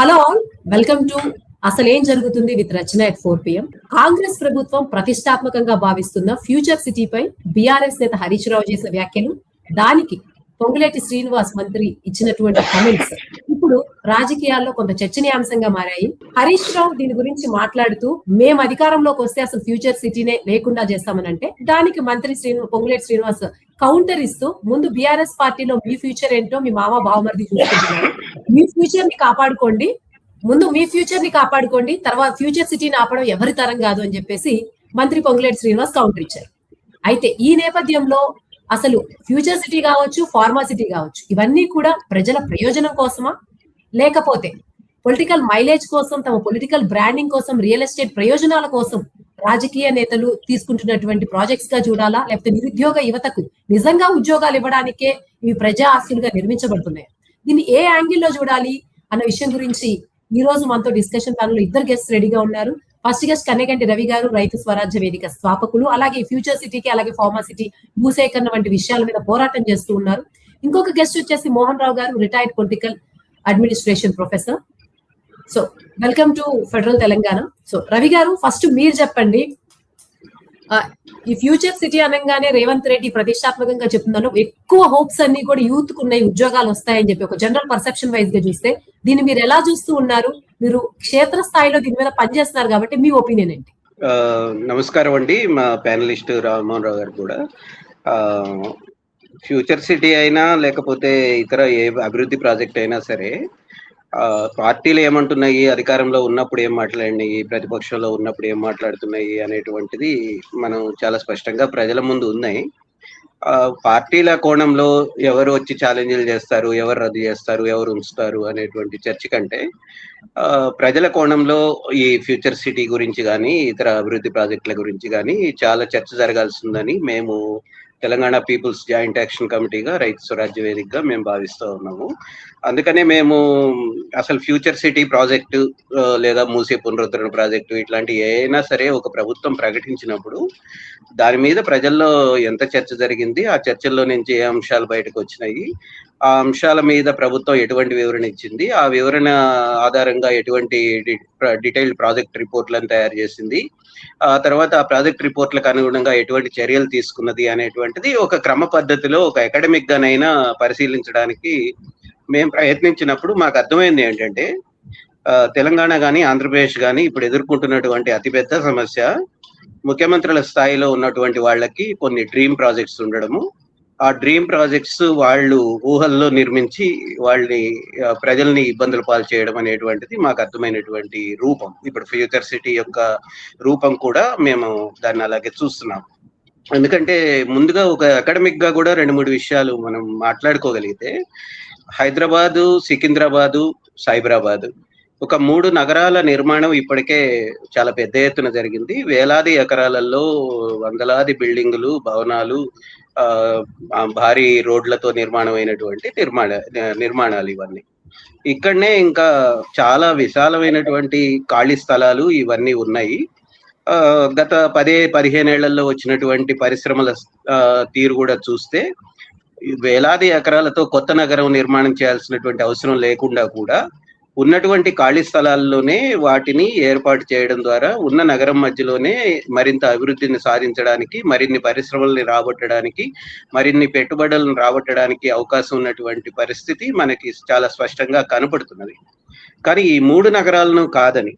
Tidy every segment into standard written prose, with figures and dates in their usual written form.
Hello all, welcome to అసలు ఏం జరుగుతుంది with Rachana at 4 PM. Congress ప్రభుత్వం ప్రతిష్టాత్మకంగా భావిస్తున్న ఫ్యూచర్ సిటీపై బీఆర్ఎస్ నేత హరీష్ రావు చేసిన వ్యాఖ్యలు, దానికి పొంగులేటి శ్రీనివాస్ మంత్రి ఇచ్చినటువంటి కమెంట్స్ ఇప్పుడు రాజకీయాల్లో కొంత చర్చనీయాంశంగా మారాయి. హరీష్ రావు దీని గురించి మాట్లాడుతూ, మేము అధికారంలోకి వస్తే అసలు ఫ్యూచర్ సిటీనే లేకుండా చేస్తామని అంటే, దానికి మంత్రి పొంగులేటి శ్రీనివాస్ కౌంటర్ ఇస్తూ, ముందు బీఆర్ఎస్ పార్టీలో మీ ఫ్యూచర్ ఏంటో మీ మామ బావమరిది చూసుకుంటున్నారు, మీ ఫ్యూచర్ ని కాపాడుకోండి, ముందు మీ ఫ్యూచర్ ని కాపాడుకోండి, తర్వాత ఫ్యూచర్ సిటీని ఆపడం ఎవరి తరం కాదు అని చెప్పేసి మంత్రి పొంగులేటి శ్రీనివాస్ కౌంటర్ ఇచ్చారు. అయితే ఈ నేపథ్యంలో అసలు ఫ్యూచర్ సిటీ కావచ్చు, ఫార్మా సిటీ కావచ్చు, ఇవన్నీ కూడా ప్రజల ప్రయోజనం కోసమా, లేకపోతే పొలిటికల్ మైలేజ్ కోసం, తమ పొలిటికల్ బ్రాండింగ్ కోసం, రియల్ ఎస్టేట్ ప్రయోజనాల కోసం రాజకీయ నేతలు తీసుకుంటున్నటువంటి ప్రాజెక్ట్స్ గా చూడాలా, లేకపోతే నిరుద్యోగ యువతకు నిజంగా ఉద్యోగాలు ఇవ్వడానికే ఇవి ప్రజా ఆస్తులుగా నిర్మించబడుతున్నాయి, దీన్ని ఏ యాంగిల్లో చూడాలి అన్న విషయం గురించి ఈ రోజు మనతో డిస్కషన్ ప్యానల్ ఇద్దరు గెస్ట్ రెడీగా ఉన్నారు. ఫస్ట్ గెస్ట్ కన్నెగంటి రవి గారు, రైతు స్వరాజ్య వేదిక స్థాపకులు, అలాగే ఫ్యూచర్ సిటీకి అలాగే ఫార్మా సిటీ భూసేకరణ వంటి విషయాల మీద పోరాటం చేస్తూ ఉన్నారు. ఇంకొక గెస్ట్ వచ్చేసి మోహన్ రావు గారు, retired political administration professor. So welcome to federal Telangana. So Ravi గారు, ఫస్ట్ మీరు చెప్పండి, ఈ ఫ్యూచర్ సిటీ అనగానే రేవంత్ రెడ్డి ప్రతిష్టాత్మకంగా చెప్తున్నాను, ఎక్కువ హోప్స్ అన్ని కూడా యూత్ కు ఉన్నాయి, ఉద్యోగాలు వస్తాయని చెప్పి ఒక జనరల్ పర్సెప్షన్ వైజ్ గా చూస్తే దీన్ని మీరు ఎలా చూస్తూ ఉన్నారు? మీరు క్షేత్ర స్థాయిలో దీని మీద పనిచేస్తున్నారు కాబట్టి మీ ఒపీనియన్ ఏంటి? నమస్కారం అండి, మా ప్యానలిస్ట్ రామ్మోహన్ రావు గారు కూడా. ఫ్యూచర్ సిటీ అయినా లేకపోతే ఇతర ఏ అభివృద్ధి ప్రాజెక్ట్ అయినా సరే, పార్టీలు ఏమంటున్నాయి, అధికారంలో ఉన్నప్పుడు ఏం మాట్లాడినాయి, ప్రతిపక్షంలో ఉన్నప్పుడు ఏం మాట్లాడుతున్నాయి అనేటువంటిది మనం చాలా స్పష్టంగా ప్రజల ముందు ఉన్నాయి. పార్టీల కోణంలో ఎవరు వచ్చి ఛాలెంజ్లు చేస్తారు, ఎవరు రద్దు చేస్తారు, ఎవరు ఉంచుతారు అనేటువంటి చర్చ కంటే, ప్రజల కోణంలో ఈ ఫ్యూచర్ సిటీ గురించి కానీ ఇతర అభివృద్ధి ప్రాజెక్టుల గురించి కానీ చాలా చర్చ జరగాల్సిందని మేము తెలంగాణ పీపుల్స్ జాయింట్ యాక్షన్ కమిటీగా, రైతు స్వరాజ్య వేదికగా మేము భావిస్తూ ఉన్నాము. అందుకనే మేము అసలు ఫ్యూచర్ సిటీ ప్రాజెక్టు లేదా మూసీ పునరుద్ధరణ ప్రాజెక్టు ఇట్లాంటి ఏదైనా సరే ఒక ప్రభుత్వం ప్రకటించినప్పుడు దాని మీద ప్రజల్లో ఎంత చర్చ జరిగింది, ఆ చర్చల్లో నుంచి ఏ అంశాలు బయటకు వచ్చినాయి, ఆ అంశాల మీద ప్రభుత్వం ఎటువంటి వివరణ ఇచ్చింది, ఆ వివరణ ఆధారంగా ఎటువంటి డీటెయిల్డ్ ప్రాజెక్ట్ రిపోర్ట్లను తయారు చేసింది, ఆ తర్వాత ఆ ప్రాజెక్ట్ రిపోర్ట్లకు అనుగుణంగా ఎటువంటి చర్యలు తీసుకున్నది అనేటువంటిది ఒక క్రమ పద్ధతిలో ఒక అకాడమిక్ గానైనా పరిశీలించడానికి మేము ప్రయత్నించినప్పుడు మాకు అర్థమైంది ఏంటంటే, తెలంగాణ కానీ ఆంధ్రప్రదేశ్ కానీ ఇప్పుడు ఎదుర్కొంటున్నటువంటి అతిపెద్ద సమస్య ముఖ్యమంత్రుల స్థాయిలో ఉన్నటువంటి వాళ్ళకి కొన్ని డ్రీమ్ ప్రాజెక్ట్స్ ఉండడము, ఆ డ్రీమ్ ప్రాజెక్ట్స్ వాళ్ళు ఊహల్లో నిర్మించి వాళ్ళని ప్రజల్ని ఇబ్బందులు పాలు చేయడం అనేటువంటిది మాకు అర్థమైనటువంటి రూపం. ఇప్పుడు ఫ్యూచర్ సిటీ యొక్క రూపం కూడా మేము దాన్ని అలాగే చూస్తున్నాం. ఎందుకంటే ముందుగా ఒక అకాడమిక్ గా కూడా 2-3 విషయాలు మనం మాట్లాడుకోగలిగితే, హైదరాబాదు, సికింద్రాబాదు, సైబరాబాదు ఒక 3 నగరాల నిర్మాణం ఇప్పటికే చాలా పెద్ద ఎత్తున జరిగింది. వేలాది ఎకరాలలో వందలాది బిల్డింగులు, భవనాలు, భారీ రోడ్లతో నిర్మాణం అయినటువంటి నిర్మాణాలు ఇవన్నీ. ఇక్కడనే ఇంకా చాలా విశాలమైనటువంటి ఖాళీ స్థలాలు ఇవన్నీ ఉన్నాయి. గత 10-15 ఏళ్లలో వచ్చినటువంటి పరిశ్రమల తీరు కూడా చూస్తే వేలాది ఎకరాలతో కొత్త నగరం నిర్మాణం చేయాల్సినటువంటి అవసరం లేకుండా కూడా ఉన్నటువంటి ఖాళీ స్థలాల్లోనే వాటిని ఏర్పాటు చేయడం ద్వారా ఉన్న నగరం మధ్యలోనే మరింత అభివృద్ధిని సాధించడానికి, మరిన్ని పరిశ్రమల్ని రాబట్టడానికి, మరిన్ని పెట్టుబడులను రాబట్టడానికి అవకాశం ఉన్నటువంటి పరిస్థితి మనకి చాలా స్పష్టంగా కనపడుతున్నది. కానీ ఈ 3 నగరాలను కాదని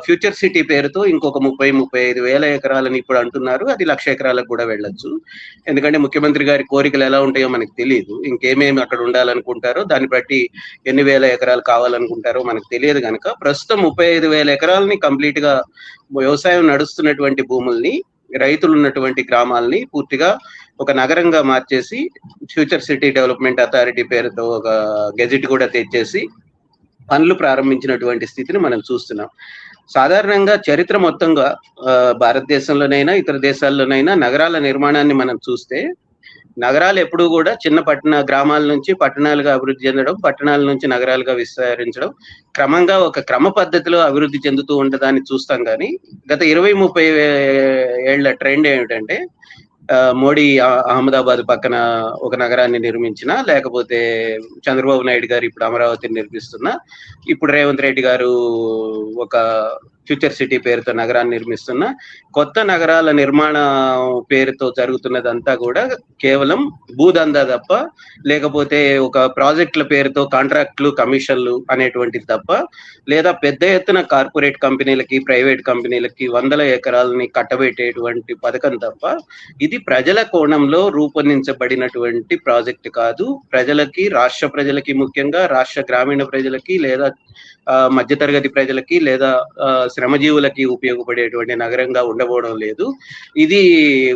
ఫ్యూచర్ సిటీ పేరుతో ఇంకొక 30-35 వేల ఎకరాలని ఇప్పుడు అంటున్నారు. అది 1,00,000 ఎకరాలకు కూడా వెళ్ళొచ్చు. ఎందుకంటే ముఖ్యమంత్రి గారి కోరికలు ఎలా ఉంటాయో మనకు తెలియదు. ఇంకేమేమి అక్కడ ఉండాలనుకుంటారో దాన్ని బట్టి ఎన్ని వేల ఎకరాలు కావాలనుకుంటారో మనకు తెలియదు కనుక ప్రస్తుతం 35,000 ఎకరాలని కంప్లీట్ గా వ్యవసాయం నడుస్తున్నటువంటి భూముల్ని, రైతులు ఉన్నటువంటి గ్రామాలని పూర్తిగా ఒక నగరంగా మార్చేసి ఫ్యూచర్ సిటీ డెవలప్మెంట్ అథారిటీ పేరుతో ఒక గెజిట్ కూడా తెచ్చేసి పనులు ప్రారంభించినటువంటి స్థితిని మనం చూస్తున్నాం. సాధారణంగా చరిత్ర మొత్తంగా భారతదేశంలోనైనా ఇతర దేశాల్లోనైనా నగరాల నిర్మాణాన్ని మనం చూస్తే, నగరాలు ఎప్పుడూ కూడా చిన్న గ్రామాల నుంచి పట్టణాలుగా అభివృద్ధి చెందడం, పట్టణాల నుంచి నగరాలుగా విస్తరించడం, క్రమంగా ఒక క్రమ పద్ధతిలో అభివృద్ధి చెందుతూ ఉండదాన్ని చూస్తాం. కానీ గత 20-30 ఏళ్ల ట్రెండ్ ఏమిటంటే, మోడీ అహ్మదాబాద్ పక్కన ఒక నగరాన్ని నిర్మించిన, లేకపోతే చంద్రబాబు నాయుడు గారు ఇప్పుడు అమరావతిని నిర్మిస్తున్నా, ఇప్పుడు రేవంత్ రెడ్డి గారు ఒక ఫ్యూచర్ సిటీ పేరుతో నగరాన్ని నిర్మిస్తున్న, కొత్త నగరాల నిర్మాణ పేరుతో జరుగుతున్నదంతా కూడా కేవలం భూదందా తప్ప, లేకపోతే ఒక ప్రాజెక్టుల పేరుతో కాంట్రాక్టులు, కమిషన్లు అనేటువంటిది తప్ప, లేదా పెద్ద ఎత్తున కార్పొరేట్ కంపెనీలకి, ప్రైవేట్ కంపెనీలకి వందల ఎకరాలని కట్టబెట్టేటువంటి పథకం తప్ప ఇది ప్రజల కోణంలో రూపొందించబడినటువంటి ప్రాజెక్ట్ కాదు. ప్రజలకి, రాష్ట్ర ప్రజలకి, ముఖ్యంగా రాష్ట్ర గ్రామీణ ప్రజలకి, లేదా మధ్యతరగతి ప్రజలకి, లేదా శ్రమజీవులకి ఉపయోగపడేటువంటి నగరంగా ఉండబోవడం లేదు. ఇది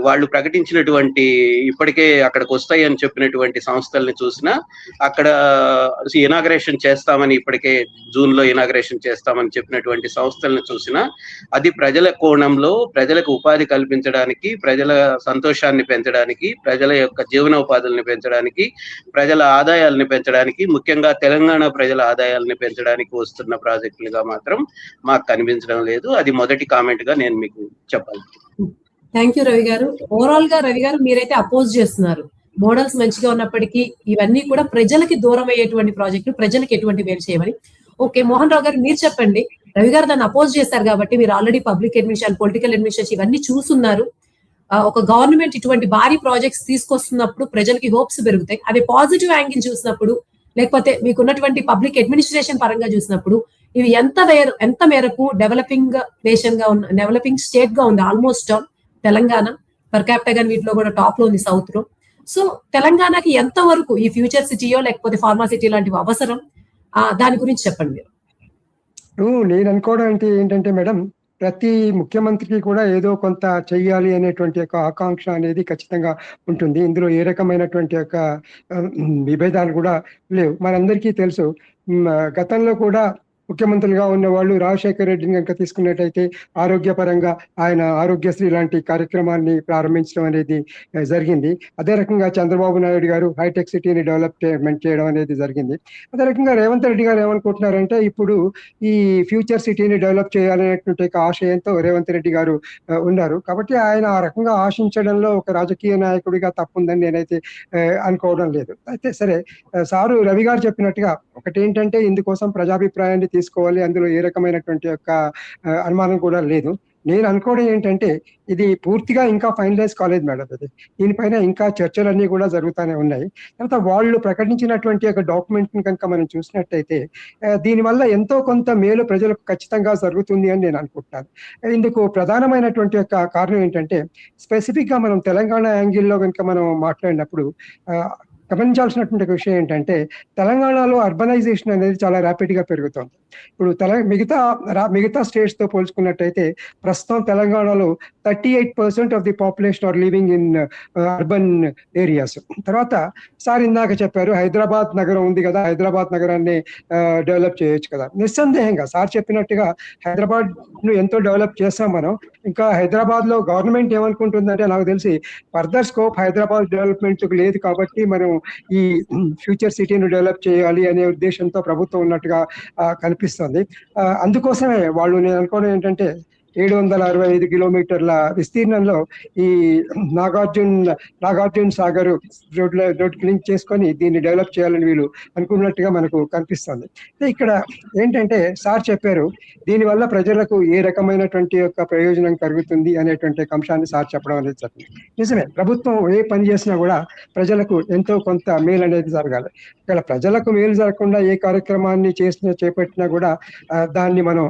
వాళ్ళు ప్రకటించినటువంటి, ఇప్పటికే అక్కడికి వస్తాయి అని చెప్పినటువంటి సంస్థల్ని చూసినా, అక్కడ ఇనాగ్రేషన్ చేస్తామని, ఇప్పటికే జూన్ లో ఇనాగ్రేషన్ చేస్తామని చెప్పినటువంటి సంస్థలను చూసినా, అది ప్రజల కోణంలో ప్రజలకు ఉపాధి కల్పించడానికి, ప్రజల సంతోషాన్ని పెంచడానికి, ప్రజల యొక్క జీవనోపాధుల్ని పెంచడానికి, ప్రజల ఆదాయాలను పెంచడానికి, ముఖ్యంగా తెలంగాణ ప్రజల ఆదాయాలను పెంచడానికి వస్తున్న ప్రాజెక్టులుగా మాత్రం మాకు కనిపించడం లేదు. అది మొదటి కామెంట్ గా నేను మీకు చెప్పాలి. థ్యాంక్ యూ రవి గారు. ఓవరాల్ గా రవి గారు మీరైతే అపోజ్ చేస్తున్నారు. మోడల్స్ మంచిగా ఉన్నప్పటికీ ఇవన్నీ కూడా ప్రజలకి దూరం అయ్యేటువంటి ప్రాజెక్టులు, ప్రజలకు ఎటువంటి మేలు చేయమని. ఓకే, మోహన్ రావు గారు మీరు చెప్పండి. రవి గారు దాన్ని అపోజ్ చేస్తారు కాబట్టి మీరు already public administration, political administration ఇవన్నీ చూస్తున్నారు. ఒక గవర్నమెంట్ ఇటువంటి భారీ ప్రాజెక్ట్స్ తీసుకొస్తున్నప్పుడు ప్రజలకి హోప్స్ పెరుగుతాయి. అవి పాజిటివ్ యాంగిల్ చూసినప్పుడు, లేకపోతే మీకున్నటువంటి పబ్లిక్ అడ్మినిస్ట్రేషన్ పరంగా చూసినప్పుడు ఇవి ఎంత మేరకు డెవలపింగ్ నేషన్ గా ఉన్న, డెవలపింగ్ స్టేట్ గా ఉంది ఆల్మోస్ట్ తెలంగాణ. పర్ క్యాపిటల్ గా వీటిలో కూడా టాప్ లో ఉంది సౌత్ లో. సో తెలంగాణకి ఎంత వరకు ఈ ఫ్యూచర్ సిటీయో లేకపోతే ఫార్మా సిటీ లాంటివి అవసరం, దాని గురించి చెప్పండి మీరు. నేను అనుకోవడం ఏంటంటే మేడం, ప్రతి ముఖ్యమంత్రికి కూడా ఏదో కొంత చెయ్యాలి అనేటువంటి యొక్క ఆకాంక్ష అనేది ఖచ్చితంగా ఉంటుంది. ఇందులో ఏ రకమైనటువంటి యొక్క విభేదాలు కూడా లేవు. మనందరికీ తెలుసు, గతంలో కూడా ముఖ్యమంత్రులుగా ఉన్న వాళ్ళు రాజశేఖర రెడ్డిని కనుక తీసుకున్నట్టయితే ఆరోగ్యపరంగా ఆయన ఆరోగ్యశ్రీ లాంటి కార్యక్రమాన్ని ప్రారంభించడం అనేది జరిగింది. అదే రకంగా చంద్రబాబు నాయుడు గారు హైటెక్ సిటీని డెవలప్మెంట్ చేయడం అనేది జరిగింది. అదే రకంగా రేవంత్ రెడ్డి గారు ఏమనుకుంటున్నారంటే, ఇప్పుడు ఈ ఫ్యూచర్ సిటీని డెవలప్ చేయాలనేటువంటి ఆశయంతో రేవంత్ రెడ్డి గారు ఉన్నారు. కాబట్టి ఆయన ఆ రకంగా ఆశించడంలో ఒక రాజకీయ నాయకుడిగా తప్పుందని నేనైతే అనుకోవడం లేదు. అయితే సరే, సారు రవి గారు చెప్పినట్టుగా ఒకటి ఏంటంటే, ఇందుకోసం ప్రజాభిప్రాయాన్ని తీసుకోవాలి, అందులో ఏ రకమైనటువంటి యొక్క అనుమానం కూడా లేదు. నేను అనుకోవడం ఏంటంటే, ఇది పూర్తిగా ఇంకా ఫైనలైజ్ కాలేదు మేడం. అది దీనిపైన ఇంకా చర్చలన్నీ కూడా జరుగుతూనే ఉన్నాయి. తర్వాత వాళ్ళు ప్రకటించినటువంటి ఒక డాక్యుమెంట్ ని కనుక మనం చూసినట్టయితే, దీనివల్ల ఎంతో కొంత మేలు ప్రజలకు ఖచ్చితంగా జరుగుతుంది అని నేను అనుకుంటున్నాను. ఇందుకు ప్రధానమైనటువంటి యొక్క కారణం ఏంటంటే, స్పెసిఫిక్ గా మనం తెలంగాణ యాంగిల్లో కనుక మనం మాట్లాడినప్పుడు గమనించాల్సినటువంటి విషయం ఏంటంటే, తెలంగాణలో అర్బనైజేషన్ అనేది చాలా ర్యాపిడ్ గా పెరుగుతుంది. ఇప్పుడు మిగతా స్టేట్స్ తో పోల్చుకున్నట్టయితే ప్రస్తుతం తెలంగాణలో 38% of the population are living in urban areas. తర్వాత సార్ ఇందాక చెప్పారు, హైదరాబాద్ నగరం ఉంది కదా, హైదరాబాద్ నగరాన్ని డెవలప్ చేయొచ్చు కదా. నిస్సందేహంగా సార్ చెప్పినట్టుగా హైదరాబాద్ ను ఎంతో డెవలప్ చేస్తాం మనం. ఇంకా హైదరాబాద్ లో గవర్నమెంట్ ఏమనుకుంటుందంటే, నాకు తెలిసి ఫర్దర్ స్కోప్ హైదరాబాద్ డెవలప్మెంట్ లేదు కాబట్టి మనం ఈ ఫ్యూచర్ సిటీని డెవలప్ చేయాలి అనే ఉద్దేశంతో ప్రభుత్వం ఉన్నట్టుగా కనిపిస్తుంది. అందుకోసమే వాళ్ళు, నేను అనుకోవడం ఏంటంటే, 765 కిలోమీటర్ల విస్తీర్ణంలో ఈ నాగార్జున సాగర్ రోడ్ లింక్ చేసుకొని దీన్ని డెవలప్ చేయాలని వీళ్ళు అనుకున్నట్టుగా మనకు కనిపిస్తుంది. ఇక్కడ ఏంటంటే, సార్ చెప్పారు, దీనివల్ల ప్రజలకు ఏ రకమైనటువంటి యొక్క ప్రయోజనం కలుగుతుంది అనేటువంటి అంశాన్ని సార్ చెప్పడం అనేది జరిగింది. నిజమే, ప్రభుత్వం ఏ పని చేసినా కూడా ప్రజలకు ఎంతో కొంత మేలు అనేది జరగాలి. ఇక్కడ ప్రజలకు మేలు జరగకుండా ఏ కార్యక్రమాన్ని చేపట్టినా కూడా దాన్ని మనం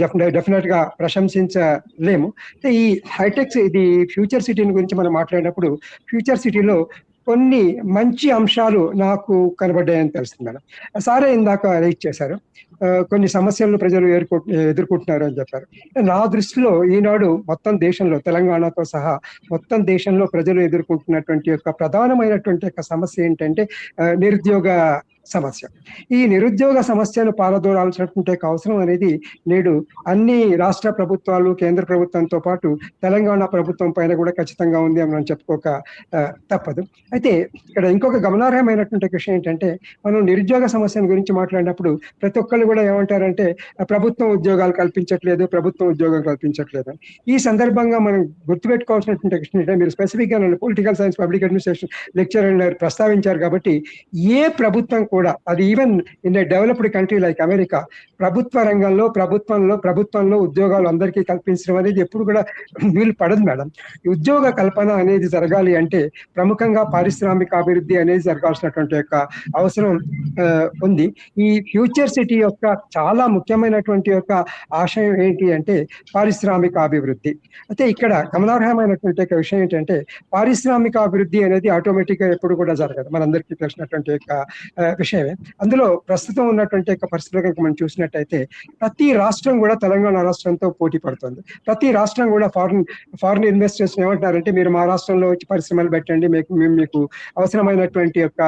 డెఫినెట్ గా ప్రశంసించలేము. ఈ హైటెక్, ఇది ఫ్యూచర్ సిటీని గురించి మనం మాట్లాడినప్పుడు, ఫ్యూచర్ సిటీలో కొన్ని మంచి అంశాలు నాకు కనబడ్డాయని తెలుస్తుంది మేడం. సారే ఇందాక రైట్ చేశారు, కొన్ని సమస్యలను ప్రజలు ఎదుర్కొంటున్నారు అని చెప్పారు. నా దృష్టిలో ఈనాడు మొత్తం దేశంలో, తెలంగాణతో సహా మొత్తం దేశంలో ప్రజలు ఎదుర్కొంటున్నటువంటి యొక్క ప్రధానమైనటువంటి యొక్క సమస్య ఏంటంటే నిరుద్యోగ సమస్య. ఈ నిరుద్యోగ సమస్యను పారదోలాల్సినటువంటి అవసరం అనేది నేడు అన్ని రాష్ట్ర ప్రభుత్వాలు, కేంద్ర ప్రభుత్వంతో పాటు తెలంగాణ ప్రభుత్వం పైన కూడా ఖచ్చితంగా ఉంది అని మనం చెప్పుకోక తప్పదు. అయితే ఇక్కడ ఇంకొక గమనార్హమైనటువంటి విషయం ఏంటంటే, మనం నిరుద్యోగ సమస్యల గురించి మాట్లాడినప్పుడు ప్రతి ఒక్కళ్ళు కూడా ఏమంటారంటే ప్రభుత్వం ఉద్యోగాలు కల్పించట్లేదు, ప్రభుత్వం ఉద్యోగాలు కల్పించట్లేదు. ఈ సందర్భంగా మనం గుర్తుపెట్టుకోవాల్సినటువంటి విషయం ఏంటంటే, మీరు స్పెసిఫిక్ గా political science public administration lecture ప్రస్తావించారు కాబట్టి, ఏ ప్రభుత్వం కూడా, అది even in a developed country like America, ప్రభుత్వ రంగంలో ప్రభుత్వంలో ఉద్యోగాలు అందరికీ కల్పించడం అనేది ఎప్పుడు కూడా వీలు పడదు మేడం. ఉద్యోగ కల్పన అనేది జరగాలి అంటే ప్రముఖంగా పారిశ్రామిక అభివృద్ధి అనేది జరగాల్సినటువంటి యొక్క అవసరం ఉంది. ఈ ఫ్యూచర్ సిటీ యొక్క చాలా ముఖ్యమైనటువంటి యొక్క ఆశయం ఏంటి అంటే పారిశ్రామిక అభివృద్ధి. అయితే ఇక్కడ గమనార్హమైనటువంటి విషయం ఏంటంటే, పారిశ్రామిక అభివృద్ధి అనేది ఆటోమేటిక్ గా ఎప్పుడు కూడా జరగదు, మనందరికీ తెలిసినటువంటి యొక్క విషయమే. అందులో ప్రస్తుతం ఉన్నటువంటి యొక్క పరిస్థితులు కనుక మనం చూసినట్టయితే, ప్రతి రాష్ట్రం కూడా తెలంగాణ రాష్ట్రంతో పోటీ పడుతుంది. ప్రతి రాష్ట్రం కూడా ఫారిన్ ఇన్వెస్టర్స్ ఏమంటారంటే, మీరు మా రాష్ట్రంలో వచ్చి పరిశ్రమలు పెట్టండి, మేము మీకు అవసరమైనటువంటి యొక్క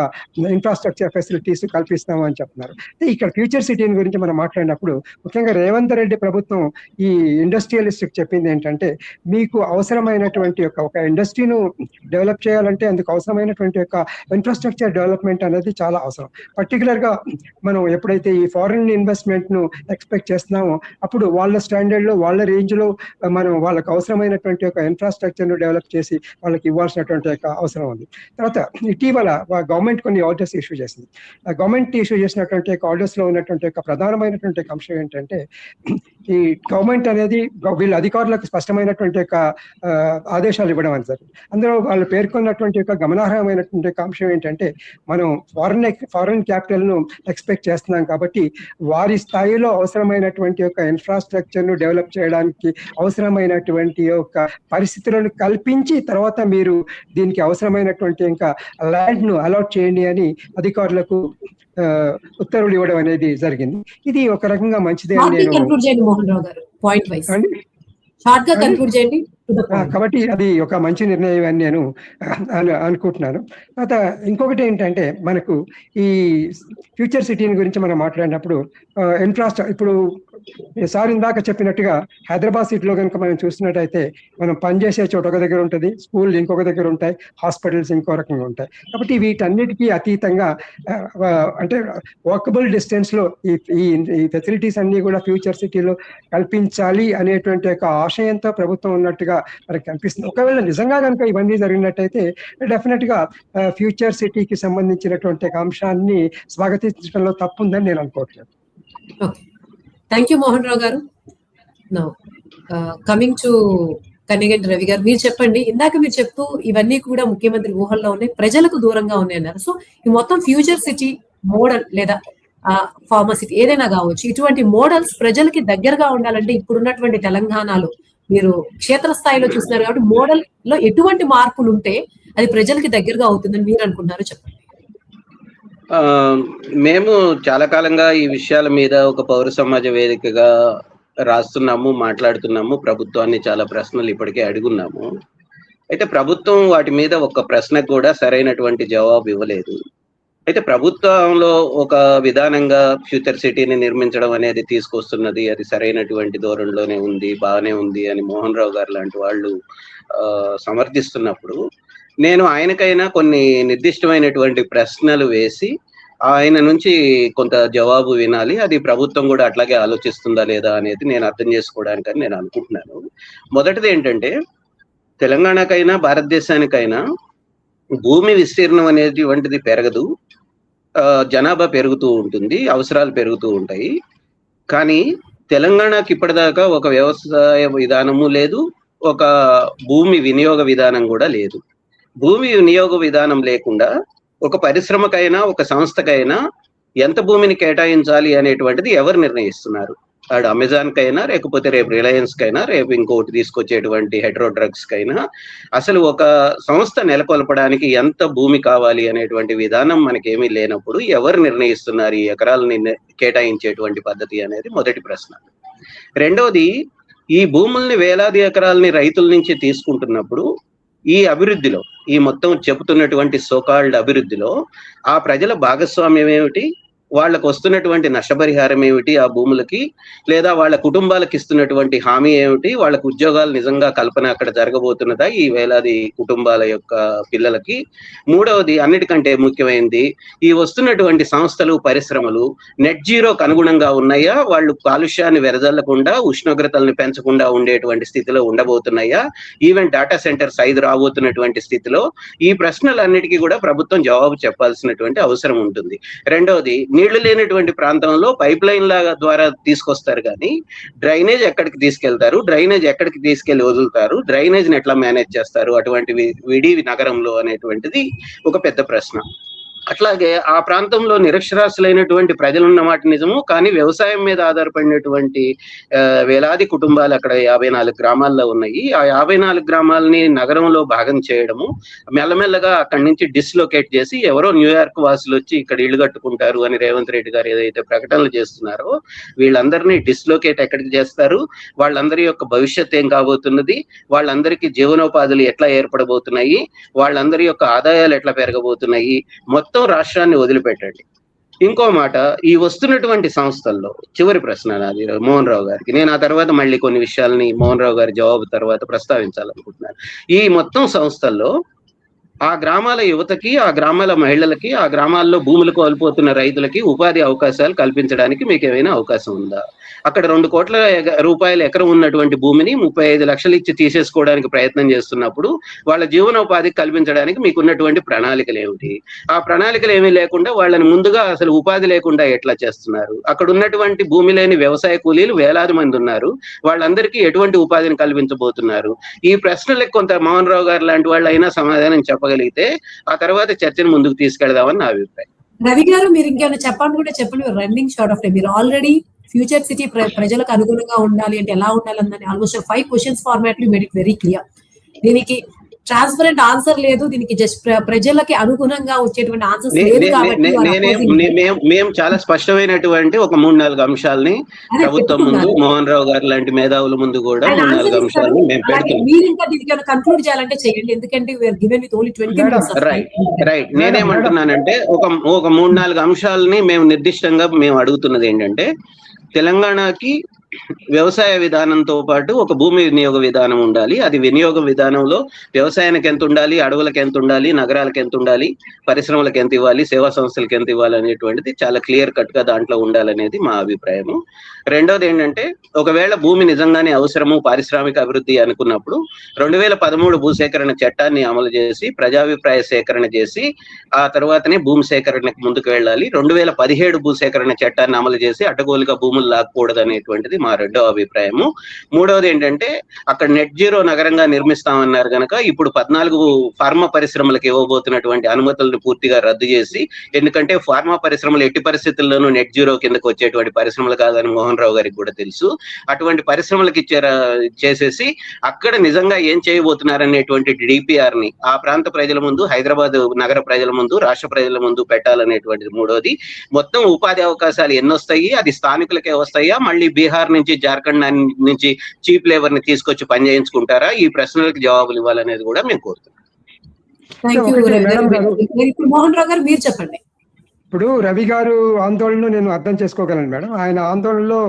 ఇన్ఫ్రాస్ట్రక్చర్ ఫెసిలిటీస్ కల్పిస్తాము అని చెప్తున్నారు. ఇక్కడ ఫ్యూచర్ సిటీని గురించి మనం మాట్లాడినప్పుడు ముఖ్యంగా రేవంత్ రెడ్డి ప్రభుత్వం ఈ ఇండస్ట్రియలిస్ట్ చెప్పింది ఏంటంటే, మీకు అవసరమైనటువంటి యొక్క ఒక ఇండస్ట్రీను డెవలప్ చేయాలంటే అందుకు అవసరమైనటువంటి యొక్క ఇన్ఫ్రాస్ట్రక్చర్ డెవలప్మెంట్ అనేది చాలా అవసరం. పర్టికులర్ గా మనం ఎప్పుడైతే ఈ ఫారిన్ ఇన్వెస్ట్మెంట్ ను ఎక్స్పెక్ట్ చేస్తున్నామో, అప్పుడు వాళ్ళ స్టాండర్డ్ లో, వాళ్ళ రేంజ్ లో మనం వాళ్ళకి అవసరమైనటువంటి ఒక ఇన్ఫ్రాస్ట్రక్చర్ ను డెవలప్ చేసి వాళ్ళకి ఇవ్వాల్సినటువంటి యొక్క అవసరం ఉంది. తర్వాత ఇటీవల గవర్నమెంట్ కొన్ని ఆర్డర్స్ ఇష్యూ చేసింది. గవర్నమెంట్ ఇష్యూ చేసినటువంటి ఆర్డర్స్ లో ఉన్నటువంటి ఒక ప్రధానమైనటువంటి అంశం ఏంటంటే, ఈ గవర్నమెంట్ అనేది వీళ్ళ అధికారులకు స్పష్టమైనటువంటి యొక్క ఆదేశాలు ఇవ్వడం అని జరిగింది. అందులో వాళ్ళు పేర్కొన్నటువంటి యొక్క గమనార్హమైనటువంటి అంశం ఏంటంటే, మనం ఫారిన్ క్యాపిటల్ ను ఎక్స్పెక్ట్ చేస్తున్నాం కాబట్టి వారి స్థాయిలో అవసరమైనటువంటి యొక్క ఇన్ఫ్రాస్ట్రక్చర్ ను డెవలప్ చేయడానికి అవసరమైనటువంటి యొక్క పరిస్థితులను కల్పించి తర్వాత మీరు దీనికి అవసరమైనటువంటి ఇంకా ల్యాండ్ ను అలాట్ చేయండి అని అధికారులకు ఉత్తర్వులు ఇవ్వడం అనేది జరిగింది. ఇది ఒక రకంగా మంచిదే అని కాబట్టి అది ఒక మంచి నిర్ణయం అని నేను అనుకుంటున్నాను. తర్వాత ఇంకొకటి ఏంటంటే, మనకు ఈ ఫ్యూచర్ సిటీని గురించి మనం మాట్లాడినప్పుడు ఇన్ఫ్రాస్ట్రక్చర్, ఇప్పుడు సార్ ఇందాక చెప్పినట్టుగా హైదరాబాద్ సిటీలో కనుక మనం చూసినట్టయితే, మనం పనిచేసే చోట ఒక దగ్గర ఉంటుంది, స్కూల్ ఇంకొక దగ్గర ఉంటాయి, హాస్పిటల్స్ ఇంకో రకంగా ఉంటాయి. కాబట్టి వీటన్నిటికీ అతీతంగా అంటే వాకబుల్ డిస్టెన్స్ లో ఈ ఫెసిలిటీస్ అన్ని కూడా ఫ్యూచర్ సిటీలో కల్పించాలి అనేటువంటి ఒక ఆశయంతో ప్రభుత్వం ఉన్నట్టుగా మనకు కనిపిస్తుంది. ఒకవేళ నిజంగా కనుక ఇవన్నీ జరిగినట్టయితే డెఫినెట్ గా ఫ్యూచర్ సిటీకి సంబంధించినటువంటి అంశాన్ని స్వాగతించడంలో తప్పు ఉందని నేను అనుకోవట్లేదు. థ్యాంక్ యూ మోహన్ రావు గారు. Now coming to Kanniganti Ravi గారు, మీరు చెప్పండి. ఇందాక మీరు చెప్తూ ఇవన్నీ కూడా ముఖ్యమంత్రి ఊహల్లో ఉన్నాయి, ప్రజలకు దూరంగా ఉన్నాయి అన్నారు. సో ఈ మొత్తం ఫ్యూచర్ సిటీ మోడల్ లేదా ఫార్మసిటీ ఏదైనా కావచ్చు, ఇటువంటి మోడల్స్ ప్రజలకి దగ్గరగా ఉండాలంటే ఇప్పుడున్నటువంటి తెలంగాణలో మీరు క్షేత్రస్థాయిలో చూస్తున్నారు కాబట్టి మోడల్ లో ఎటువంటి మార్పులు ఉంటే అది ప్రజలకి దగ్గరగా అవుతుందని మీరు అనుకుంటున్నారు, చెప్పండి. మేము చాలా కాలంగా ఈ విషయాల మీద ఒక పౌర సమాజ వేదికగా రాస్తున్నాము, మాట్లాడుతున్నాము, ప్రభుత్వాన్ని చాలా ప్రశ్నలు ఇప్పటికే అడుగున్నాము. అయితే ప్రభుత్వం వాటి మీద ఒక ప్రశ్నకు కూడా సరైనటువంటి జవాబు ఇవ్వలేదు. అయితే ప్రభుత్వంలో ఒక విధానంగా ఫ్యూచర్ సిటీని నిర్మించడం అనేది తీసుకొస్తున్నది, అది సరైనటువంటి ధోరణిలోనే ఉంది, బాగానే ఉంది అని మోహన్ రావు గారు లాంటి వాళ్ళు సమర్థిస్తున్నప్పుడు, నేను ఆయనకైనా కొన్ని నిర్దిష్టమైనటువంటి ప్రశ్నలు వేసి ఆయన నుంచి కొంత జవాబు వినాలి, అది ప్రభుత్వం కూడా అట్లాగే ఆలోచిస్తుందా లేదా అనేది నేను అర్థం చేసుకోవడానికని నేను అనుకుంటున్నాను. మొదటిది ఏంటంటే, తెలంగాణకైనా భారతదేశానికైనా భూమి విస్తీర్ణం అనేటువంటిది పెరగదు, జనాభా పెరుగుతూ ఉంటుంది, అవసరాలు పెరుగుతూ ఉంటాయి. కానీ తెలంగాణకి ఇప్పటిదాకా ఒక వ్యవసాయ విధానము లేదు, ఒక భూమి వినియోగ విధానం కూడా లేదు. భూమి వినియోగ విధానం లేకుండా ఒక పరిశ్రమకైనా ఒక సంస్థకైనా ఎంత భూమిని కేటాయించాలి అనేటువంటిది ఎవరు నిర్ణయిస్తున్నారు? అటు అమెజాన్ కైనా, లేకపోతే రేపు రిలయన్స్ కైనా, రేపు ఇంకోటి తీసుకొచ్చేటువంటి హెడ్రో డ్రగ్స్ కైనా, అసలు ఒక సంస్థ నెలకొల్పడానికి ఎంత భూమి కావాలి అనేటువంటి విధానం మనకేమీ లేనప్పుడు ఎవరు నిర్ణయిస్తున్నారు ఈ ఎకరాలని కేటాయించేటువంటి పద్ధతి అనేది మొదటి ప్రశ్న. రెండవది, ఈ భూముల్ని వేలాది ఎకరాలని రైతుల నుంచి తీసుకుంటున్నప్పుడు ఈ అభివృద్ధిలో, ఈ మొత్తం చెబుతున్నటువంటి సోకాల్డ్ అభివృద్ధిలో ఆ ప్రజల భాగస్వామ్యం ఏమిటి, వాళ్ళకు వస్తున్నటువంటి నష్టపరిహారం ఏమిటి ఆ భూములకి, లేదా వాళ్ళ కుటుంబాలకు ఇస్తున్నటువంటి హామీ ఏమిటి, వాళ్ళకు ఉద్యోగాలు నిజంగా కల్పన అక్కడ జరగబోతున్నదా ఈ వేలాది కుటుంబాల యొక్క పిల్లలకి. మూడవది, అన్నిటికంటే ముఖ్యమైనది, ఈ వస్తున్నటువంటి సంస్థలు, పరిశ్రమలు నెట్ జీరోకు అనుగుణంగా ఉన్నాయా, వాళ్ళు కాలుష్యాన్ని వెదజల్లకుండా, ఉష్ణోగ్రతలను పెంచకుండా ఉండేటువంటి స్థితిలో ఉండబోతున్నాయా, ఈవెన్ డేటా సెంటర్స్ 5 రాబోతున్నటువంటి స్థితిలో. ఈ ప్రశ్నలన్నిటికీ కూడా ప్రభుత్వం జవాబు చెప్పాల్సినటువంటి అవసరం ఉంటుంది. రెండవది, నీళ్లు లేనటువంటి ప్రాంతంలో పైప్ లైన్ లాగా ద్వారా తీసుకొస్తారు కానీ డ్రైనేజ్ ఎక్కడికి తీసుకెళ్తారు, డ్రైనేజ్ ఎక్కడికి తీసుకెళ్లి వదులుతారు, డ్రైనేజ్ ని ఎట్లా మేనేజ్ చేస్తారు అటువంటి విడి నగరంలో అనేటువంటిది ఒక పెద్ద ప్రశ్న. అట్లాగే ఆ ప్రాంతంలో నిరక్షరాస్యులైనటువంటి ప్రజలు ఉన్న మాట నిజము, కానీ వ్యవసాయం మీద ఆధారపడినటువంటి వేలాది కుటుంబాలు అక్కడ 54 గ్రామాల్లో ఉన్నాయి. ఆ 54 గ్రామాలని నగరంలో భాగం చేయడము, మెల్లమెల్లగా అక్కడి నుంచి డిస్లొకేట్ చేసి ఎవరో న్యూయార్క్ వాసులు వచ్చి ఇక్కడ ఇళ్లు కట్టుకుంటారు అని రేవంత్ రెడ్డి గారు ఏదైతే ప్రకటనలు చేస్తున్నారో, వీళ్ళందరినీ డిస్లొకేట్ ఎక్కడికి చేస్తారు, వాళ్ళందరి యొక్క భవిష్యత్ ఏం కాబోతున్నది, వాళ్ళందరికీ జీవనోపాధులు ఎట్లా ఏర్పడబోతున్నాయి, వాళ్ళందరి యొక్క ఆదాయాలు ఎట్లా పెరగబోతున్నాయి, మొత్తం రాష్ట్రాన్ని వదిలిపెట్టండి. ఇంకో మాట, ఈ వస్తున్నటువంటి సంస్థల్లో చివరి ప్రశ్న నాది మోహన్ రావు గారికి, నేను ఆ తర్వాత మళ్ళీ కొన్ని విషయాల్ని మోహన్ రావు గారి జవాబు తర్వాత ప్రస్తావించాలనుకుంటున్నాను. ఈ మొత్తం సంస్థల్లో ఆ గ్రామాల యువతకి, ఆ గ్రామాల మహిళలకి, ఆ గ్రామాల్లో భూములు కోల్పోతున్న రైతులకి ఉపాధి అవకాశాలు కల్పించడానికి మీకు ఏమైనా అవకాశం ఉందా? అక్కడ 2 కోట్ల రూపాయల ఎకరం ఉన్నటువంటి భూమిని 35 లక్షలు ఇచ్చి తీసేసుకోవడానికి ప్రయత్నం చేస్తున్నప్పుడు వాళ్ళ జీవనోపాధి కల్పించడానికి మీకున్నటువంటి ప్రణాళికలు ఏమిటి? ఆ ప్రణాళికలు ఏమీ లేకుండా వాళ్ళని ముందుగా అసలు ఉపాధి లేకుండా ఎట్లా చేస్తున్నారు? అక్కడ ఉన్నటువంటి భూమి లేని వ్యవసాయ కూలీలు వేలాది మంది ఉన్నారు, వాళ్ళందరికీ ఎటువంటి ఉపాధిని కల్పించబోతున్నారు? ఈ ప్రశ్నలకు కొంత మోహన్ రావు గారు లాంటి వాళ్ళు అయినా సమాధానం చెప్పగలిగితే ఆ తర్వాత చర్చను ముందుకు తీసుకెళ్దామని నా అభిప్రాయం. రవి గారు, మీరు ఇంకేమైనా చెప్పండి కూడా చెప్పండి. Running short of time. మీరు ఆల్రెడీ ఫ్యూచర్ సిటీ ప్రజలకు అనుగుణంగా ఉండాలి అంటే ఎలా ఉండాలని ఆల్మోస్ట్ 5 క్వశ్చన్స్ ఫార్మాట్ లో మేడ్ ఇట్ వెరీ క్లియర్. దీనికి ట్రాన్స్పరెంట్ ఆన్సర్ లేదు, దీనికి జస్ట్ ప్రజలకి అనుగుణంగా వచ్చేటువంటి ఆన్సర్స్ లేదు. కాబట్టి మేము చాలా స్పష్టమైనటువంటి ఒక 3-4 అంశాలని ప్రభుత్వం ముందు, మోహన్ రావు గారు లాంటి మేధావుల ముందు కూడా 3-4 అంశాలను మేము పెడుతున్నాం. మీరు ఇంకా దీనికి కన్క్లూడ్ చేయాలంటే చేయండి, ఎందుకంటే we are given with only 20 minutes. Right. నేనేమంటున్నానంటే ఒక 3-4 అంశాలని మేము నిర్దిష్టంగా మేము అడుగుతున్నది ఏంటంటే, తెలంగాణకి వ్యవసాయ విధానంతో పాటు ఒక భూమి వినియోగ విధానం ఉండాలి. అది వినియోగ విధానంలో వ్యవసాయానికి ఎంత ఉండాలి, అడవులకు ఎంత ఉండాలి, నగరాలకు ఎంత ఉండాలి, పరిశ్రమలకు ఎంత ఇవ్వాలి, సేవా సంస్థలకు ఎంత ఇవ్వాలి అనేటువంటిది చాలా క్లియర్ కట్ గా దాంట్లో ఉండాలనేది మా అభిప్రాయము. రెండోది ఏంటంటే, ఒకవేళ భూమి నిజంగానే అవసరము పారిశ్రామిక అభివృద్ధి అనుకున్నప్పుడు 2013 భూసేకరణ చట్టాన్ని అమలు చేసి ప్రజాభిప్రాయ సేకరణ చేసి ఆ తర్వాతనే భూమి సేకరణకు ముందుకు వెళ్ళాలి. 2017 భూసేకరణ చట్టాన్ని అమలు చేసి అడ్డగోలుగా భూములు లాక్కూడదు అనేటువంటిది మా రెండో అభిప్రాయము. మూడవది ఏంటంటే, అక్కడ నెట్ జీరో నగరంగా నిర్మిస్తామన్నారు కనుక ఇప్పుడు 14 ఫార్మా పరిశ్రమలకు ఇవ్వబోతున్నటువంటి అనుమతులను పూర్తిగా రద్దు చేసి, ఎందుకంటే ఫార్మా పరిశ్రమలు ఎట్టి పరిస్థితుల్లోనూ నెట్ జీరో కిందకు వచ్చేటువంటి పరిశ్రమలు కాదని మోహన్ రావు గారికి కూడా తెలుసు. అటువంటి పరిశ్రమలకు చేసేసి అక్కడ నిజంగా ఏం చేయబోతున్నారు అనేటువంటి డిపిఆర్ ని ఆ ప్రాంత ప్రజల ముందు, హైదరాబాద్ నగర ప్రజల ముందు, రాష్ట్ర ప్రజల ముందు పెట్టాలనేటువంటిది మూడోది. మొత్తం ఉపాధి అవకాశాలు ఎన్నొస్తాయి, అది స్థానికులకే వస్తాయా, మళ్ళీ బీహార్ నుంచి, జార్ఖండ్ నుంచి చీప్ లేబర్ ని తీసుకొచ్చి పని చేయించుకుంటారా? ఈ ప్రశ్నలకు జవాబులు ఇవ్వాలనేది కూడా మేము కోరుతున్నాం. ఇప్పుడు మోహన్ రావు గారు మీరు చెప్పండి. ఇప్పుడు రవి గారు ఆందోళనను నేను అర్థం చేసుకోగలను మేడం. ఆయన ఆందోళనలో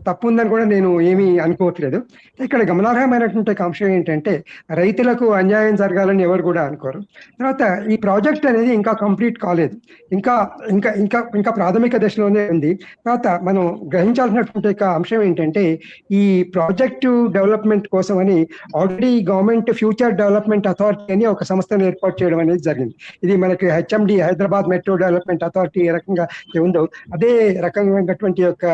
తప్పు ఉందని కూడా నేను ఏమీ అనుకోవట్లేదు. ఇక్కడ గమనార్హమైనటువంటి అంశం ఏంటంటే, రైతులకు అన్యాయం జరగాలని ఎవరు కూడా అనుకోరు. తర్వాత ఈ ప్రాజెక్ట్ అనేది ఇంకా కంప్లీట్ కాలేదు, ఇంకా ఇంకా ఇంకా ఇంకా ప్రాథమిక దశలోనే ఉంది. తర్వాత మనం గ్రహించాల్సినటువంటి అంశం ఏంటంటే, ఈ ప్రాజెక్టు డెవలప్మెంట్ కోసం అని already government future development authority అని ఒక సంస్థను ఏర్పాటు చేయడం అనేది జరిగింది. ఇది మనకి HMD, Hyderabad metro development authority ఏ రకంగా ఉందో అదే రకమైనటువంటి యొక్క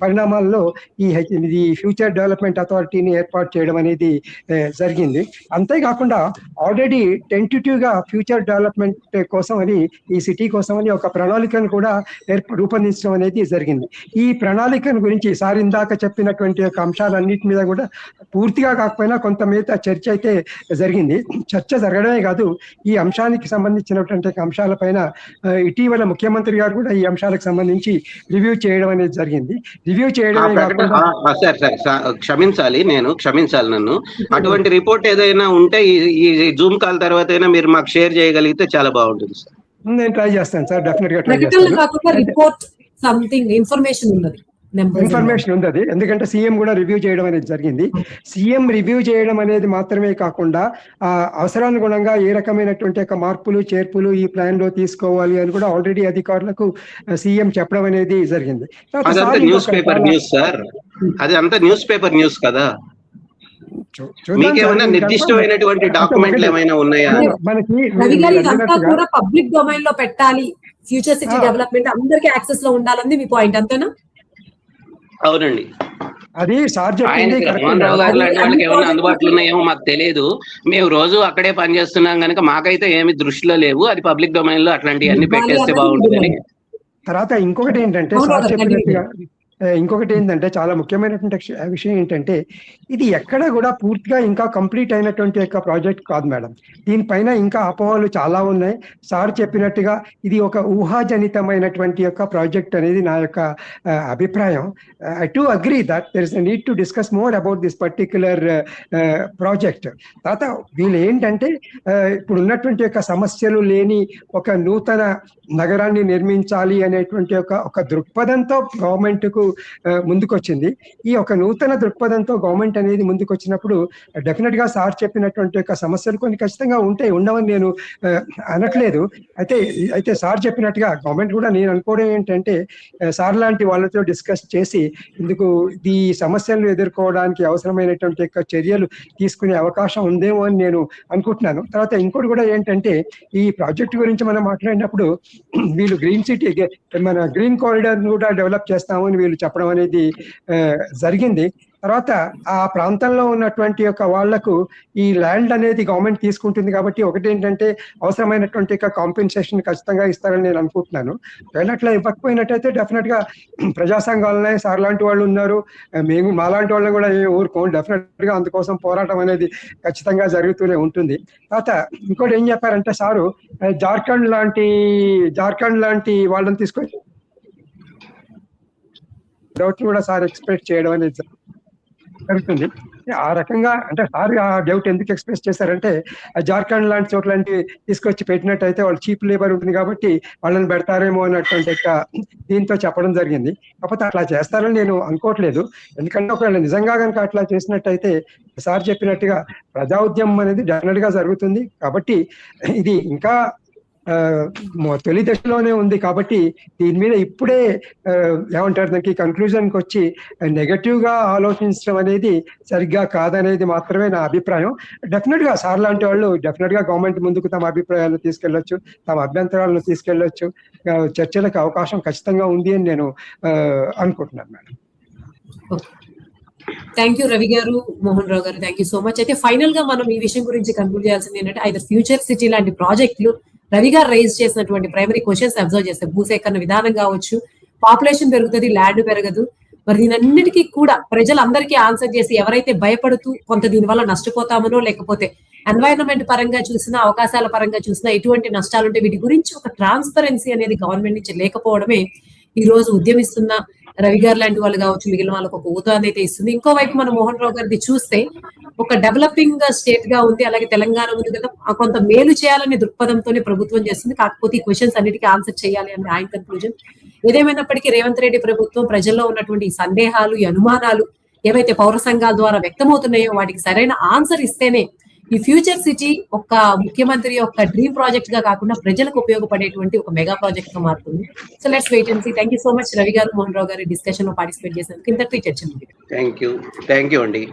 పరిణామాల్లో ఈ ఫ్యూచర్ డెవలప్మెంట్ అథారిటీని ఏర్పాటు చేయడం అనేది జరిగింది. అంతేకాకుండా ఆల్రెడీ టెంటేటివ్ గా ఫ్యూచర్ డెవలప్మెంట్ కోసం అని, ఈ సిటీ కోసం అని ఒక ప్రణాళికను కూడా రూపొందించడం అనేది జరిగింది. ఈ ప్రణాళికను గురించి సార్ ఇందాక చెప్పినటువంటి యొక్క అంశాలన్నిటి మీద కూడా పూర్తిగా కాకపోయినా కొంత మీద చర్చ అయితే జరిగింది. చర్చ జరగడమే కాదు, ఈ అంశానికి సంబంధించినటువంటి అంశాలపైన ఇటీవల ముఖ్యమంత్రి గారు కూడా ఈ అంశాలకు సంబంధించి రివ్యూ చేయడం అనేది జరిగింది. రివ్యూ చేయడమే కాకుండా క్షమించాలి నన్ను. అటువంటి రిపోర్ట్ ఏదైనా ఉంటే ఈ జూమ్ కాల్ తర్వాత అయినా మీరు మాకు షేర్ చేయగలిగితే చాలా బాగుంటుంది సార్. నేను ట్రై చేస్తాను సార్, డెఫినెట్ గా ట్రై చేస్తాను. రిపోర్ట్ సంథింగ్ ఇన్ఫర్మేషన్ ఉన్నది, ఇన్ఫర్మేషన్ ఉంది అది, ఎందుకంటే సీఎం కూడా రివ్యూ చేయడం అనేది జరిగింది. సీఎం రివ్యూ చేయడం అనేది మాత్రమే కాకుండా అవసరానుగుణంగా ఏ రకమైనటువంటి మార్పులు చేర్పులు ఈ ప్లాన్ లో తీసుకోవాలి అని కూడా ఆల్రెడీ అధికారులకు సీఎం చెప్పడం అనేది జరిగింది. న్యూస్ పేపర్ న్యూస్ సార్, అది అంతా న్యూస్ పేపర్ న్యూస్ కదా. మీకేమైనా నిర్దిష్టమైనటువంటి డాక్యుమెంట్లు ఏమైనా ఉన్నాయా? పబ్లిక్ డొమైన్ లో పెట్టాలి, ఫ్యూచర్ సిటీ డెవలప్మెంట్ అందరికీ యాక్సెస్ లో ఉండాలని మీ పాయింట్ అంతేనా? అవునండి. అది మోహన్ రావు గారు లాంటి వాళ్ళకి ఏమైనా అందుబాటులో ఉన్నాయేమో మాకు తెలియదు. మేము రోజు అక్కడే పనిచేస్తున్నాం కనుక మాకైతే ఏమి దృష్టిలో లేవు. అది పబ్లిక్ డొమైన్ లో అట్లాంటివన్నీ పెట్టేస్తే బాగుంటుందని. తర్వాత ఇంకొకటి ఏంటంటే చాలా ముఖ్యమైనటువంటి విషయం ఏంటంటే, ఇది ఎక్కడ కూడా పూర్తిగా ఇంకా కంప్లీట్ అయినటువంటి ప్రాజెక్ట్ కాదు మేడం. దీనిపైన ఇంకా అపోహలు చాలా ఉన్నాయి. సార్ చెప్పినట్టుగా ఇది ఒక ఊహాజనితమైనటువంటి ప్రాజెక్ట్ అనేది నా యొక్క అభిప్రాయం. I to agree that there is need to discuss more about this particular project. తర్వాత వీళ్ళు ఏంటంటే ఇప్పుడు ఉన్నటువంటి సమస్యలు లేని ఒక నూతన నగరాన్ని నిర్మించాలి అనేటువంటి ఒక దృక్పథంతో గవర్నమెంట్ కు ముందుకొచ్చింది. ఈ ఒక నూతన దృక్పథంతో గవర్నమెంట్ అనేది ముందుకు వచ్చినప్పుడు డెఫినెట్ గా సార్ చెప్పినటువంటి సమస్యలు కొన్ని ఖచ్చితంగా ఉండవని నేను అనట్లేదు. అయితే సార్ చెప్పినట్టుగా గవర్నమెంట్ కూడా నేను అనుకోవడం ఏంటంటే సార్ లాంటి వాళ్ళతో డిస్కస్ చేసి ఇందుకు ఈ సమస్యలను ఎదుర్కోవడానికి అవసరమైనటువంటి చర్యలు తీసుకునే అవకాశం ఉందేమో అని నేను అనుకుంటున్నాను. తర్వాత ఇంకోటి కూడా ఏంటంటే, ఈ ప్రాజెక్ట్ గురించి మనం మాట్లాడినప్పుడు వీళ్ళు గ్రీన్ సిటీ మన గ్రీన్ కారిడార్ కూడా డెవలప్ చేస్తామని వీళ్ళు చెప్పడం అనేది జరిగింది. తర్వాత ఆ ప్రాంతంలో ఉన్నటువంటి వాళ్లకు ఈ ల్యాండ్ అనేది గవర్నమెంట్ తీసుకుంటుంది కాబట్టి ఒకటి ఏంటంటే అవసరమైనటువంటి కాంపెన్సేషన్ ఖచ్చితంగా ఇస్తారని నేను అనుకుంటున్నాను. ఒకవేళ అట్లా ఇవ్వకపోయినట్టయితే డెఫినెట్ గా ప్రజా సంఘాలనే సార్ లాంటి వాళ్ళు ఉన్నారు, మేము మాలాంటి వాళ్ళని కూడా ఊరుకోం, డెఫినెట్ గా అందుకోసం పోరాటం అనేది ఖచ్చితంగా జరుగుతూనే ఉంటుంది. తర్వాత ఇంకోటి ఏం చెప్పారంటే సారు, జార్ఖండ్ లాంటి వాళ్ళని తీసుకొని డౌట్ కూడా సార్ ఎక్స్ప్రెస్ చేయడం అనేది జరుగుతుంది. ఆ రకంగా అంటే సార్ ఆ డౌట్ ఎందుకు ఎక్స్ప్రెస్ చేశారంటే, జార్ఖండ్ లాంటి చోట్లంటి తీసుకొచ్చి పెట్టినట్టయితే వాళ్ళు చీప్ లేబర్ ఉంటుంది కాబట్టి వాళ్ళని పెడతారేమో అన్నటువంటి దీంతో చెప్పడం జరిగింది. కాకపోతే అట్లా చేస్తారని నేను అనుకోవట్లేదు. ఎందుకంటే ఒకవేళ నిజంగా కనుక అట్లా చేసినట్టయితే సార్ చెప్పినట్టుగా ప్రజా ఉద్యమం అనేది డెఫినెట్ గా జరుగుతుంది. కాబట్టి ఇది ఇంకా తొలి దశలోనే ఉంది కాబట్టి దీని మీద ఇప్పుడే ఏమంటారు దానికి కన్క్లూజన్కి వచ్చి నెగటివ్ గా ఆలోచించడం అనేది సరిగ్గా కాదనేది మాత్రమే నా అభిప్రాయం. డెఫినెట్ గా సార్ లాంటి వాళ్ళు డెఫినెట్ గా గవర్నమెంట్ ముందుకు తమ అభిప్రాయాలను తీసుకెళ్లొచ్చు, తమ అభ్యంతరాలను తీసుకెళ్లొచ్చు, చర్చలకు అవకాశం ఖచ్చితంగా ఉంది అని నేను అనుకుంటున్నాను madam. Thank you Ravi garu, Mohan రావు గారు, థ్యాంక్ యూ సో మచ్. అయితే ఫైనల్ గా మనం ఈ విషయం గురించి కన్క్లూడ్ చేయాల్సింది ఏంటంటే, ఐదర్ ఫ్యూచర్ సిటీ లాంటి ప్రాజెక్టులు రవి గారు రైజ్ చేసినటువంటి ప్రైమరీ క్వశ్చన్స్ అబ్జర్వ్ చేస్తే భూసేకరణ విధానం కావచ్చు, పాపులేషన్ పెరుగుతుంది, ల్యాండ్ పెరగదు, మరి దీనన్నిటికీ కూడా ప్రజలందరికీ ఆన్సర్ చేసి ఎవరైతే భయపడుతూ కొంత దీనివల్ల నష్టపోతామనో లేకపోతే ఎన్వైరన్మెంట్ పరంగా చూసినా అవకాశాల పరంగా చూసినా ఎటువంటి నష్టాలుంటే వీటి గురించి ఒక ట్రాన్స్పరెన్సీ అనేది గవర్నమెంట్ నుంచి లేకపోవడమే ఈ రోజు ఉద్యమిస్తున్న రవి గారు లాంటి వాళ్ళు కావచ్చు, మిగిలిన వాళ్ళకి ఒక ఊతా అయితే ఇస్తుంది. ఇంకోవైపు మనం మోహన్ రావు గారిది చూస్తే ఒక డెవలపింగ్ స్టేట్ గా ఉంది, అలాగే తెలంగాణ ఉంది కదా, కొంత మేలు చేయాలనే దృక్పథంతోనే ప్రభుత్వం చేస్తుంది. కాకపోతే ఈ క్వశ్చన్స్ అన్నిటికీ ఆన్సర్ చేయాలి అని ఆయన కన్క్లూజన్. ఏదేమైనప్పటికీ రేవంత్ రెడ్డి ప్రభుత్వం ప్రజల్లో ఉన్నటువంటి ఈ సందేహాలు, ఈ అనుమానాలు ఏవైతే పౌర సంఘాల ద్వారా వ్యక్తమవుతున్నాయో వాటికి సరైన ఆన్సర్ ఇస్తేనే ఈ ఫ్యూచర్ సిటీ ఒక ముఖ్యమంత్రి యొక్క డ్రీమ్ ప్రాజెక్ట్ గా కాకుండా ప్రజలకు ఉపయోగపడేటువంటి ఒక మెగా ప్రాజెక్ట్ గా మారుతుంది. So let's wait and see. Thank you so much Ravi garu, Mohan రావు గారు డిస్కషన్ లో పార్టిసిపేట్ చేసినందుకు. ఇంతటి చర్చ. థ్యాంక్ యూ అండి.